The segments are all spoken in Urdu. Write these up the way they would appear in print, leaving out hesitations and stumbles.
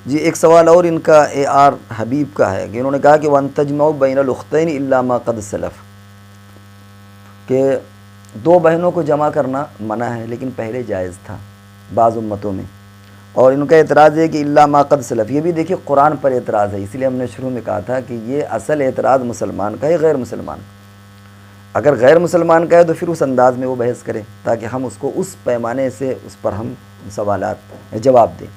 جی ایک سوال اور ان کا اے آر حبیب کا ہے کہ انہوں نے کہا کہ وَأَن تَجْمَعُوا بَيْنَ الْأُخْتَيْنِ إِلَّا مَا قَدْ سَلَفَ، کہ دو بہنوں کو جمع کرنا منع ہے لیکن پہلے جائز تھا بعض امتوں میں. اور ان کا اعتراض ہے کہ الا ما قد سلف، یہ بھی دیکھیے قرآن پر اعتراض ہے، اس لیے ہم نے شروع میں کہا تھا کہ یہ اصل اعتراض مسلمان کا ہے غیر مسلمان کا. اگر غیر مسلمان کا ہے تو پھر اس انداز میں وہ بحث کرے تاکہ ہم اس کو اس پیمانے سے اس پر ہم سوالات جواب دیں.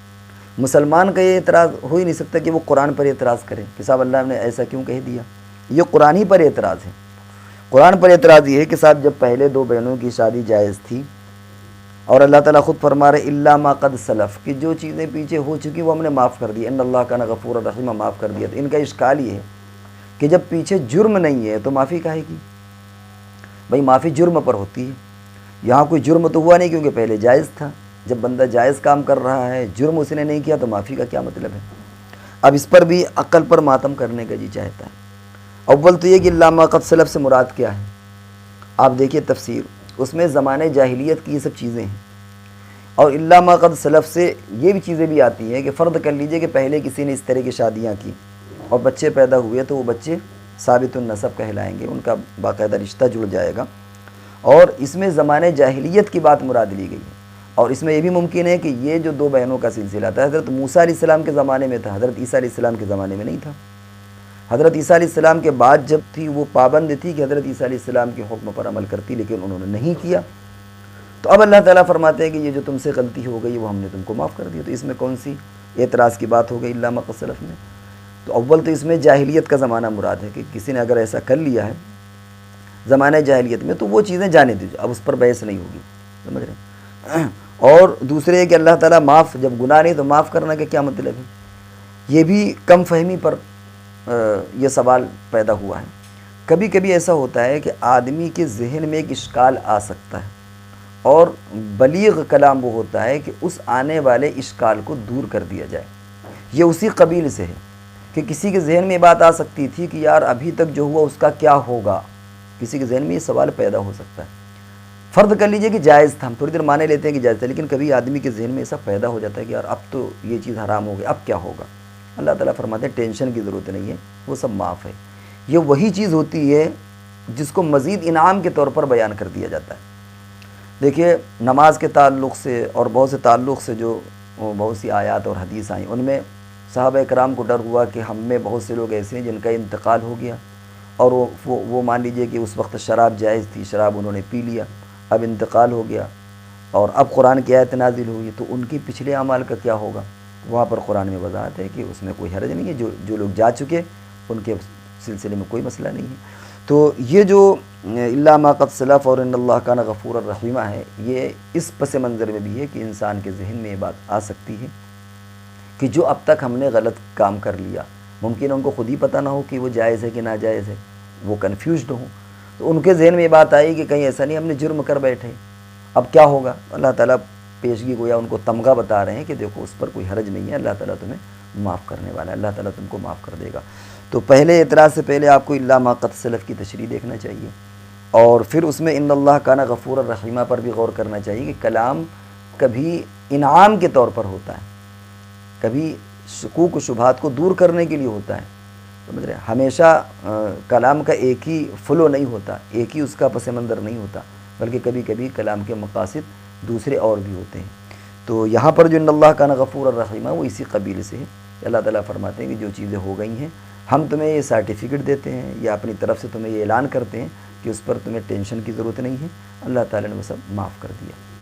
مسلمان کا یہ اعتراض ہو ہی نہیں سکتا کہ وہ قرآن پر اعتراض کرے کہ صاحب اللہ نے ایسا کیوں کہہ دیا. یہ قرآن ہی پر اعتراض ہے. قرآن پر اعتراض یہ ہے کہ صاحب جب پہلے دو بہنوں کی شادی جائز تھی اور اللہ تعالیٰ خود فرما رہے الا ما قد سلف، کہ جو چیزیں پیچھے ہو چکی وہ ہم نے معاف کر دی، ان اللہ کان غفور الرحیم، معاف کر دیا. تو ان کا اشکال یہ ہے کہ جب پیچھے جرم نہیں ہے تو معافی کاہے کی؟ بھائی معافی جرم پر ہوتی ہے، یہاں کوئی جرم تو ہوا نہیں کیونکہ پہلے جائز تھا. جب بندہ جائز کام کر رہا ہے، جرم اس نے نہیں کیا، تو معافی کا کیا مطلب ہے؟ اب اس پر بھی عقل پر ماتم کرنے کا جی چاہتا ہے. اول تو یہ کہ الا ما قد سلف سے مراد کیا ہے؟ آپ دیکھیے تفسیر، اس میں زمانے جاہلیت کی یہ سب چیزیں ہیں. اور الا ما قد سلف سے یہ بھی چیزیں بھی آتی ہیں کہ فرض کر لیجئے کہ پہلے کسی نے اس طرح کی شادیاں کی اور بچے پیدا ہوئے تو وہ بچے ثابت النسب کہلائیں گے، ان کا باقاعدہ رشتہ جڑ جائے گا. اور اس میں زمانے جاہلیت کی بات مراد لی گئی ہے. اور اس میں یہ بھی ممکن ہے کہ یہ جو دو بہنوں کا سلسلہ تھا حضرت موسیٰ علیہ السلام کے زمانے میں تھا، حضرت عیسیٰ علیہ السلام کے زمانے میں نہیں تھا. حضرت عیسیٰ علیہ السلام کے بعد جب تھی وہ پابند تھی کہ حضرت عیسیٰ علیہ السلام کے حکم پر عمل کرتی، لیکن انہوں نے نہیں کیا. تو اب اللہ تعالیٰ فرماتے ہیں کہ یہ جو تم سے غلطی ہو گئی وہ ہم نے تم کو معاف کر دیا. تو اس میں کون سی اعتراض کی بات ہو گئی الا ما قد سلف میں؟ تو اول تو اس میں جاہلیت کا زمانہ مراد ہے کہ کسی نے اگر ایسا کر لیا ہے زمانہ جاہلیت میں تو وہ چیزیں جانے دیجیے، اب اس پر بحث نہیں ہوگی. سمجھ رہے ہیں؟ اور دوسرے ہے کہ اللہ تعالیٰ معاف، جب گناہ نہیں تو معاف کرنا کا کیا مطلب ہے؟ یہ بھی کم فہمی پر یہ سوال پیدا ہوا ہے. کبھی کبھی ایسا ہوتا ہے کہ آدمی کے ذہن میں ایک اشکال آ سکتا ہے اور بلیغ کلام وہ ہوتا ہے کہ اس آنے والے اشکال کو دور کر دیا جائے. یہ اسی قبیل سے ہے کہ کسی کے ذہن میں یہ بات آ سکتی تھی کہ یار ابھی تک جو ہوا اس کا کیا ہوگا. کسی کے ذہن میں یہ سوال پیدا ہو سکتا ہے. فرض کر لیجئے کہ جائز تھا، ہم تھوڑی دیر مانے لیتے ہیں کہ جائز تھا، لیکن کبھی آدمی کے ذہن میں ایسا پیدا ہو جاتا ہے کہ یار اب تو یہ چیز حرام ہو گئی، اب کیا ہوگا؟ اللہ تعالیٰ فرماتے ہیں ٹینشن کی ضرورت نہیں ہے، وہ سب معاف ہے. یہ وہی چیز ہوتی ہے جس کو مزید انعام کے طور پر بیان کر دیا جاتا ہے. دیکھیے نماز کے تعلق سے اور بہت سے تعلق سے جو بہت سی آیات اور حدیث آئیں، ان میں صحابہ کرام کو ڈر ہوا کہ ہم میں بہت سے لوگ ایسے ہیں جن کا انتقال ہو گیا اور وہ مان لیجئے کہ اس وقت شراب جائز تھی، شراب انہوں نے پی لیا، اب انتقال ہو گیا اور اب قرآن کی آیت نازل ہوئی تو ان کی پچھلے اعمال کا کیا ہوگا؟ وہاں پر قرآن میں وضاحت ہے کہ اس میں کوئی حرج نہیں ہے، جو لوگ جا چکے ان کے سلسلے میں کوئی مسئلہ نہیں ہے. تو یہ جو الا ما قد سلف اور ان اللہ کان غفور الرحیم ہے، یہ اس پس منظر میں بھی ہے کہ انسان کے ذہن میں یہ بات آ سکتی ہے کہ جو اب تک ہم نے غلط کام کر لیا، ممکن ان کو خود ہی پتہ نہ ہو کہ وہ جائز ہے کہ ناجائز ہے، وہ کنفیوزڈ ہوں، تو ان کے ذہن میں یہ بات آئی کہ کہیں ایسا نہیں ہم نے جرم کر بیٹھے، اب کیا ہوگا؟ اللہ تعالیٰ پیشگی گویا ان کو تمغہ بتا رہے ہیں کہ دیکھو اس پر کوئی حرج نہیں ہے، اللہ تعالیٰ تمہیں معاف کرنے والا ہے، اللہ تعالیٰ تم کو معاف کر دے گا. تو پہلے اعتراض سے پہلے آپ کو الا ما قد سلف کی تشریح دیکھنا چاہیے اور پھر اس میں ان اللہ کان غفور الرحیمہ پر بھی غور کرنا چاہیے کہ کلام کبھی انعام کے طور پر ہوتا ہے، کبھی شکوک و شبہات کو دور کرنے کے لیے ہوتا ہے. سمجھ رہے ہیں؟ ہمیشہ کلام کا ایک ہی فلو نہیں ہوتا، ایک ہی اس کا پس منظر نہیں ہوتا، بلکہ کبھی کبھی کلام کے مقاصد دوسرے اور بھی ہوتے ہیں. تو یہاں پر جو ان اللہ کان غفور الرحیم وہ اسی قبیل سے ہے. اللہ تعالیٰ فرماتے ہیں کہ جو چیزیں ہو گئی ہیں ہم تمہیں یہ سرٹیفکیٹ دیتے ہیں یا اپنی طرف سے تمہیں یہ اعلان کرتے ہیں کہ اس پر تمہیں ٹینشن کی ضرورت نہیں ہے، اللہ تعالیٰ نے وہ سب معاف کر دیا.